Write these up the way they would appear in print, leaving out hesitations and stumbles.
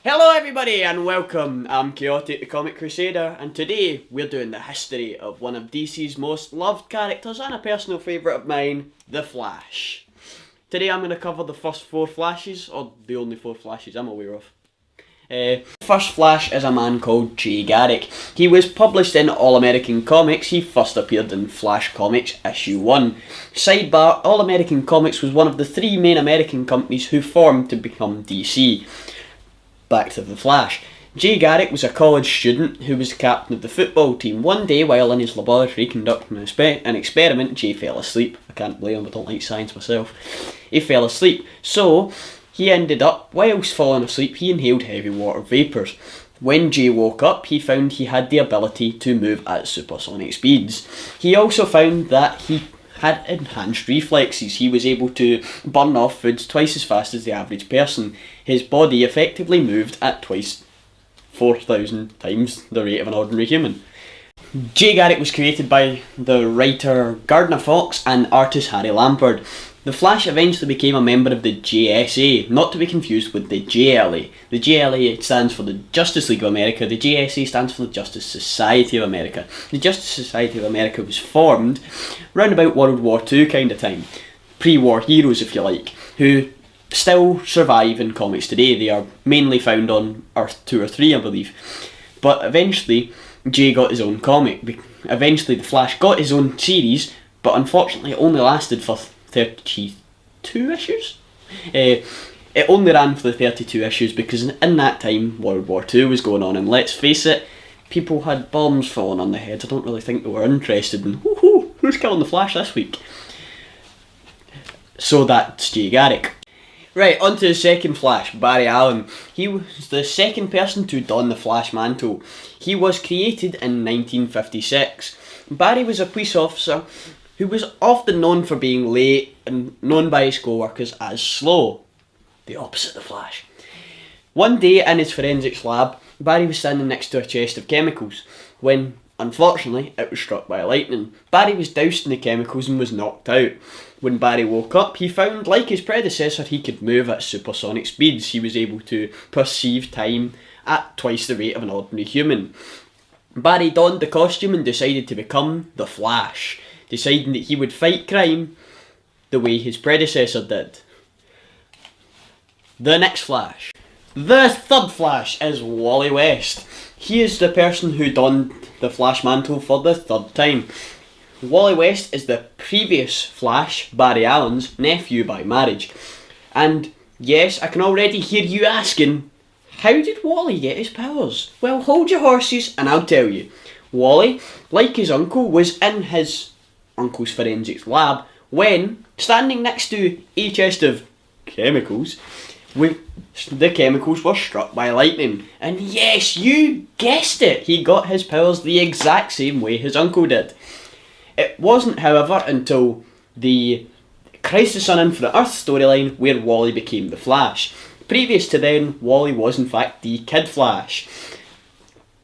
Hello everybody and welcome, I'm Chaotic the Comic Crusader, and today we're doing the history of one of DC's most loved characters and a personal favourite of mine, The Flash. Today I'm going to cover the first 4 Flashes, or the only 4 Flashes I'm aware of. First Flash is a man called Jay Garrick. He was published in All American Comics. He first appeared in Flash Comics issue 1. Sidebar, All American Comics was one of the 3 main American companies who formed to become DC. Back to The Flash. Jay Garrick was a college student who was captain of the football team. One day, while in his laboratory conducting an experiment, Jay fell asleep. I can't blame him, I don't like science myself. He fell asleep, so he ended up, whilst falling asleep, he inhaled heavy water vapours. When Jay woke up, he found he had the ability to move at supersonic speeds. He also found that he had enhanced reflexes. He was able to burn off foods twice as fast as the average person. His body effectively moved at twice 4,000 times the rate of an ordinary human. Jay Garrick was created by the writer Gardner Fox and artist Harry Lampard. The Flash eventually became a member of the JSA, not to be confused with the JLA. The JLA stands for the Justice League of America, the JSA stands for the Justice Society of America. The Justice Society of America was formed round about World War II kind of time. Pre-war heroes, if you like, who still survive in comics today. They are mainly found on Earth 2 or 3, I believe. But eventually, Jay got his own comic. Eventually, The Flash got his own series, but unfortunately it only lasted for 32 issues? It only ran for the 32 issues because in that time World War II was going on, and let's face it, people had bombs falling on their heads. I don't really think they were interested in who's killing the Flash this week. So that's Jay Garrick. Right, on to the second Flash, Barry Allen. He was the second person to don the Flash mantle. He was created in 1956. Barry was a police officer who was often known for being late and known by his co-workers as slow. The opposite of the Flash. One day in his forensics lab, Barry was standing next to a chest of chemicals when, unfortunately, it was struck by lightning. Barry was doused in the chemicals and was knocked out. When Barry woke up, he found, like his predecessor, he could move at supersonic speeds. He was able to perceive time at twice the rate of an ordinary human. Barry donned the costume and decided to become the Flash, deciding that he would fight crime the way his predecessor did. The next Flash. The third Flash is Wally West. He is the person who donned the Flash mantle for the third time. Wally West is the previous Flash, Barry Allen's nephew by marriage. And yes, I can already hear you asking, how did Wally get his powers? Well, hold your horses and I'll tell you. Wally, like his uncle, was in his uncle's forensics lab when, standing next to a chest of chemicals, the chemicals were struck by lightning. And yes, you guessed it, he got his powers the exact same way his uncle did. It wasn't, however, until the Crisis on Infinite Earth storyline where Wally became the Flash. Previous to then, Wally was in fact the Kid Flash.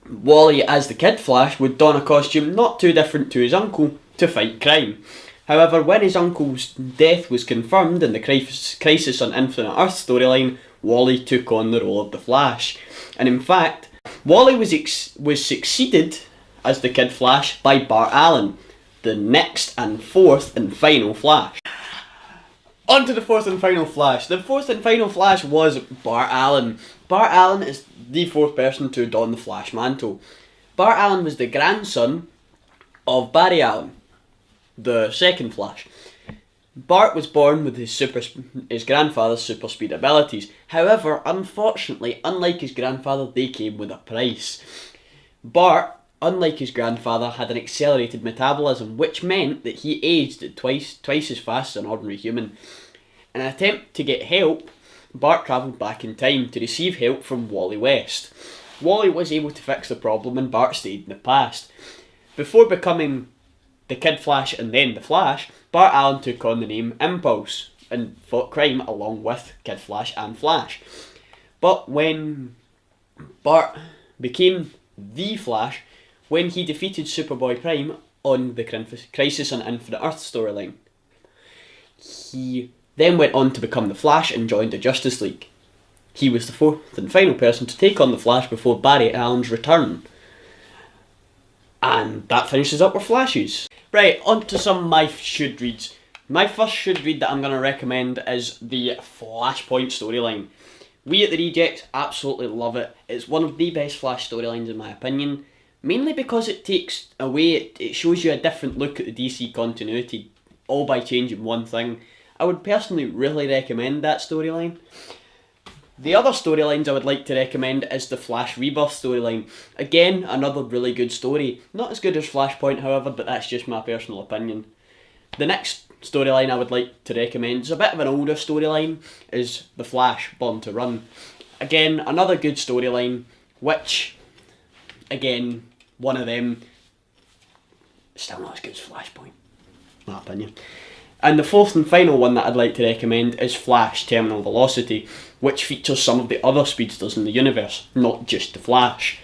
Wally, as the Kid Flash, would don a costume not too different to his uncle to fight crime. However, when his uncle's death was confirmed in the Crisis on Infinite Earth storyline, Wally took on the role of the Flash. And in fact, Wally was succeeded as the Kid Flash by Bart Allen, the next and fourth and final Flash. On to the fourth and final Flash. The fourth and final Flash was Bart Allen. Bart Allen is the fourth person to don the Flash mantle. Bart Allen was the grandson of Barry Allen, the second Flash. Bart was born with his grandfather's super speed abilities. However, unfortunately, unlike his grandfather, they came with a price. Bart, unlike his grandfather, had an accelerated metabolism, which meant that he aged at twice as fast as an ordinary human. In an attempt to get help, Bart travelled back in time to receive help from Wally West. Wally was able to fix the problem and Bart stayed in the past. Before becoming the Kid Flash and then the Flash, Bart Allen took on the name Impulse and fought crime along with Kid Flash and Flash. But when Bart became the Flash, when he defeated Superboy Prime on the Crisis on Infinite Earth storyline, he then went on to become the Flash and joined the Justice League. He was the fourth and final person to take on the Flash before Barry Allen's return. And that finishes up with Flashes. Right, on to some of my should reads. My first should read that I'm going to recommend is the Flashpoint storyline. We at the Rejects absolutely love it. It's one of the best Flash storylines in my opinion. Mainly because it takes away, it shows you a different look at the DC continuity, all by changing one thing. I would personally really recommend that storyline. The other storylines I would like to recommend is the Flash Rebirth storyline. Again, another really good story. Not as good as Flashpoint, however, but that's just my personal opinion. The next storyline I would like to recommend is a bit of an older storyline, is The Flash Born to Run. Again, another good storyline, which, again, one of them, still not as good as Flashpoint, my opinion. And the fourth and final one that I'd like to recommend is Flash Terminal Velocity, which features some of the other speedsters in the universe, not just the Flash.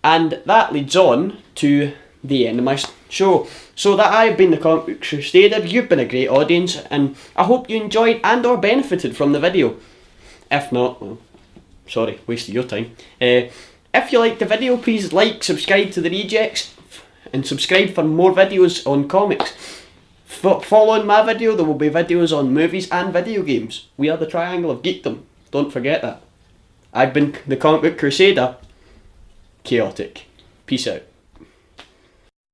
And that leads on to the end of my show. So that I've been the Comic Book Crusader, you've been a great audience, and I hope you enjoyed and or benefited from the video. If not, well, sorry, wasted your time. If you liked the video, please like, subscribe to the Rejects, and subscribe for more videos on comics. Following my video, there will be videos on movies and video games. We are the Triangle of Geekdom. Don't forget that. I've been the Comic Book Crusader. Chaotic. Peace out.